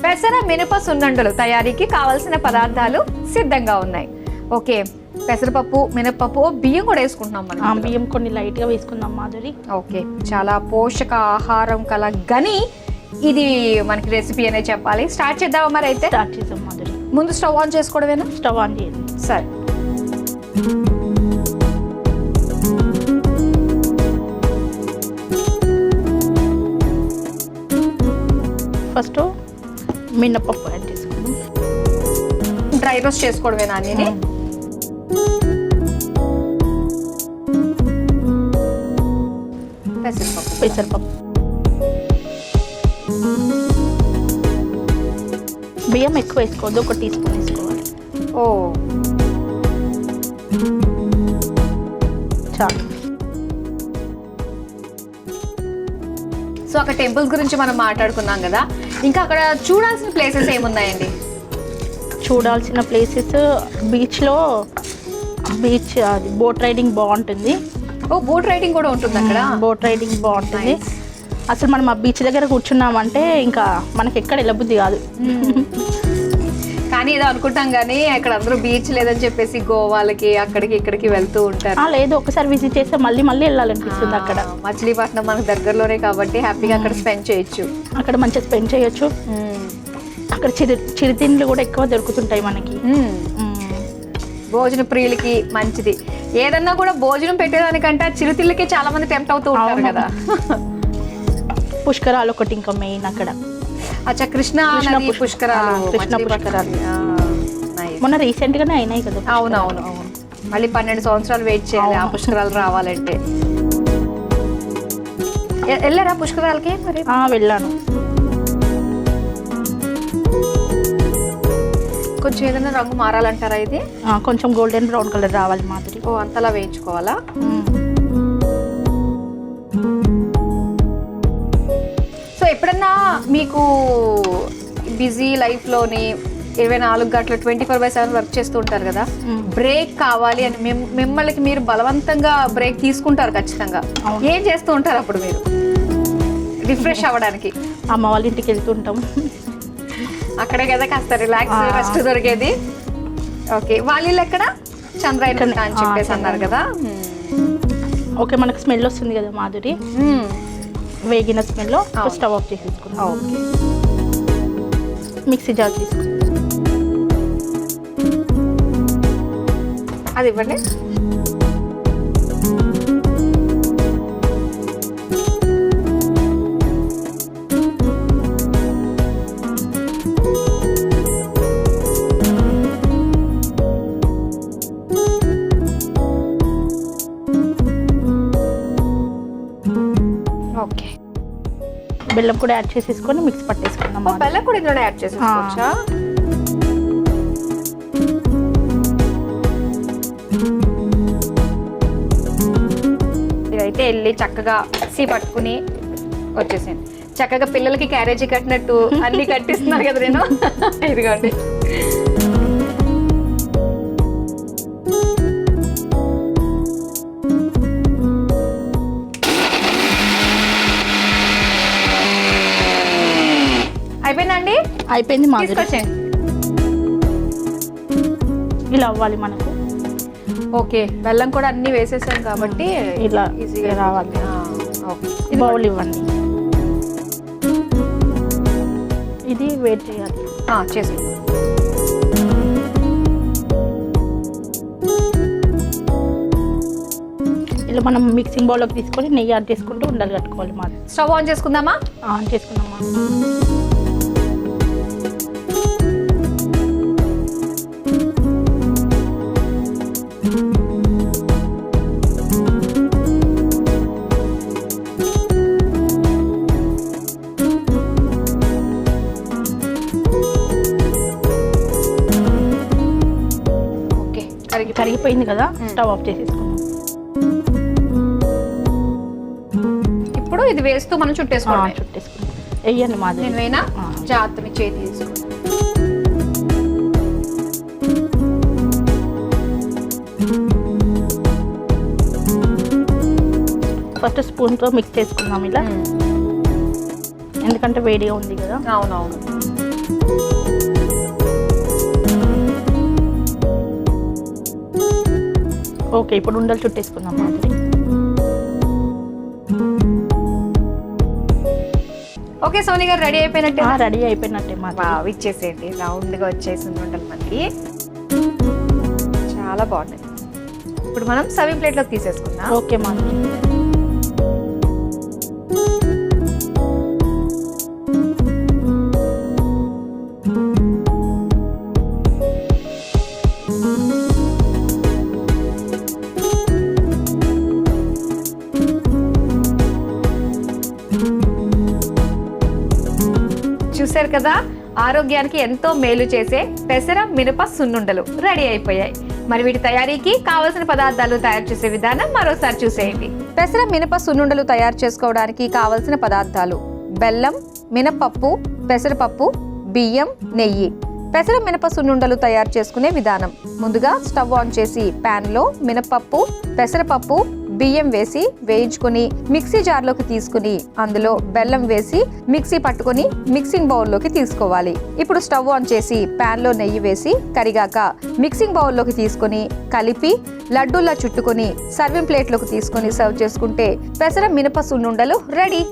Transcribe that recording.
పెసర మినప సున్నుండలు తయారీకి కావాల్సిన పదార్థాలు సిద్ధంగా ఉన్నాయి. ఓకే, పెసరపప్పు, మినపప్పు, బియ్యం కూడా వేసుకుంటున్నాం మనం. బియ్యం కొన్ని లైట్ గా వేసుకుందాం మాధురి. ఓకే, చాలా పోషక ఆహారం కల గని ఇది మనకి రెసిపీ అనే చెప్పాలి. స్టార్ట్ చేద్దామా మరి? అయితే స్టార్ట్ చేద్దాం మాధురి. ముందు స్టవ్ ఆన్ చేసుకోవడమేనా? స్టవ్ ఆన్ చేయండి. సరే. ఫస్ట్ మినపప్పు యాడ్ చేసుకుందాం. డ్రై రోస్ట్ చేసుకోవడమేనా అని? పెసరపప్పు, బియ్యం ఎక్కువ వేసుకోవద్దు, 1 టీ స్పూన్ వేసుకోవాలి. ఓ చాలు. సో అక్కడ టెంపుల్స్ గురించి మనం మాట్లాడుకున్నాం కదా, ఇంకా అక్కడ చూడాల్సిన ప్లేసెస్ ఏమున్నాయండి? చూడాల్సిన ప్లేసెస్ బీచ్లో అది బోట్ రైడింగ్ బాగుంటుంది. ఓ, బోట్ రైడింగ్ కూడా ఉంటుంది అక్కడ? బోట్ రైడింగ్ బాగుంటుంది. అసలు మనం ఆ బీచ్ దగ్గర కూర్చున్నామంటే ఇంకా మనకి ఎక్కడ వెళ్ళబుద్ధి కాదు. కానీ ఏదో అనుకుంటాం కానీ అక్కడ అందరూ బీచ్ లేదని చెప్పేసి గోవాలకి అక్కడికి ఇక్కడికి వెళ్తూ ఉంటారు. లేదు, ఒకసారి విజిట్ చేస్తే మళ్ళీ వెళ్ళాలనిపిస్తుంది. అక్కడ మచిలీపట్నం మనకు దగ్గరలోనే కాబట్టి హ్యాపీగా అక్కడ స్పెండ్ చేయొచ్చు. అక్కడ మంచిగా స్పెండ్ చేయొచ్చు. అక్కడ చిరుతిండ్లు కూడా ఎక్కువ దొరుకుతుంటాయి మనకి. భోజన ప్రియులకి మంచిది. ఏదన్నా కూడా భోజనం పెట్టేదానికంటే చిరుతిళ్ళకి చాలా మంది టెంప్ట్ అవుతూ ఉంటారు కదా. పుష్కరాలు ఒకటి ఇంకా మెయిన్ అక్కడ. అచ్చా, కృష్ణ పుష్కరాలు. మొన్న రీసెంట్ గానే అయినాయి కదా. అవునవును. మళ్ళీ 12 సంవత్సరాలు వెయిట్ చేయాలి ఆ పుష్కరాలు రావాలంటే. వెళ్ళారా పుష్కరాలకి మరి? వెళ్ళాను. కొంచెం ఏదైనా రంగు మారాలంటారా ఇది? కొంచెం గోల్డెన్ బ్రౌన్ కలర్ రావాలి మాదిరి. ఓ, అంతలా వేయించుకోవాలా? సో ఎప్పుడన్నా మీకు బిజీ లైఫ్లోని 24 గంటలు 24/7 వర్క్ చేస్తూ ఉంటారు కదా, బ్రేక్ కావాలి అని మిమ్మల్ని మీరు బలవంతంగా బ్రేక్ తీసుకుంటారు ఖచ్చితంగా. ఏం చేస్తూ ఉంటారు అప్పుడు మీరు రిఫ్రెష్ అవ్వడానికి? అమ్మ వాళ్ళ ఇంటికి వెళ్తుంటాం. అక్కడే కదా కాస్త రిలాక్స్ రెస్ట్ దొరికేది. ఓకే, వాళ్ళు ఎక్కడ? చంద్రాయణ అని చెప్పేసి అన్నారు కదా. ఓకే, మనకు స్మెల్ వస్తుంది కదా మాధురి, వేగిన స్మెల్. స్టవ్ ఆఫ్ చేసేసుకున్నాం. ఓకే, మిక్సీ జార్ తీసుకున్నాం. అది ఇవ్వండి. ఓకే, బెల్లం కూడా యాడ్ చేసేసుకొని మిక్స్ పట్టేసుకుందాం. బెల్లం కూడా ఇందులో యాడ్ చేసేసుకోవచ్చా? ఇదైతే వెళ్ళి చక్కగా మిక్సీ పట్టుకుని వచ్చేసాను. చక్కగా పిల్లలకి క్యారేజీ కట్టినట్టు అన్ని కట్టిస్తున్నారు కదా నేను. ఇదిగోండి. అయిపోయిందండి? అయిపోయింది మాధురి. ఇలా అవ్వాలి మనకు. ఓకే, బెల్లం కూడా అన్ని వేసేసాం కాబట్టి ఇలా ఈజీగా రావాలి. బౌల్ ఇవ్వండి. ఇది వెయిట్ చేయాలి. చేసి ఇలా మనం మిక్సింగ్ బౌల్లోకి తీసుకొని నెయ్యి యాడ్ చేసుకుంటూ ఉండలు కట్టుకోవాలి. మాది స్టవ్ ఆన్ చేసుకుందామా? ఆన్ చేసుకుందామా. కరిగిపోయింది కదా, స్టవ్ ఆఫ్ చేసేసుకుందాం. ఇప్పుడు ఇది వేస్తూ మనం చుట్టేసుకుందాం. వెయ్యండి మాది. నేను వేనా? జాగ్రత్త, మీ చేతి తీసుకోండి. ఫస్ట్ స్పూన్తో మిక్స్ చేసుకుందాం ఇలా, ఎందుకంటే వేడిగా ఉంది కదా. అవునవును. ఓకే, ఇప్పుడు ఉండలు చుట్టేసుకుందాం మాదిరి. ఓకే సోని గారు, రెడీ అయిపోయినట్టే. రెడీ అయిపోయినట్టే మాది. ఇచ్చేసేయండి, రౌండ్గా వచ్చేసింది ఉండలు మనకి. చాలా బాగున్నాయి. ఇప్పుడు మనం సర్వింగ్ ప్లేట్లోకి తీసేసుకుందాం. ఓకే మాది. చూసారు కదా, ఆరోగ్యానికి ఎంతో మేలు చేసే పెసర మినప సున్నుండలు రెడీ అయిపోయాయి. మరి వీటి తయారీకి కావలసిన పదార్థాలు, తయారు చేసే విధానం మరోసారి చూసేయండి. పెసర మినప సున్నుండలు తయారు చేసుకోవడానికి కావలసిన పదార్థాలు: బెల్లం, మినపప్పు, పెసరపప్పు, బియ్యం, నెయ్యి. పెసర మినప సున్నుండలు తయారు చేసుకునే విధానం: ముందుగా స్టవ్ ఆన్ చేసి పాన్ లో మినపప్పు, పెసరపప్పు, బియ్యం వేసి వేయించుకొని మిక్సీ జార్లోకి తీసుకుని అందులో బెల్లం వేసి మిక్సీ పట్టుకొని మిక్సింగ్ బౌల్లోకి తీసుకోవాలి. ఇప్పుడు స్టవ్ ఆన్ చేసి పాన్ లో నెయ్యి వేసి కరిగాక మిక్సింగ్ బౌల్లోకి తీసుకొని కలిపి లడ్డూలా చుట్టుకొని సర్వింగ్ ప్లేట్లోకి తీసుకొని సర్వ్ చేసుకుంటే పెసర మినప సున్నుండలు రెడీ.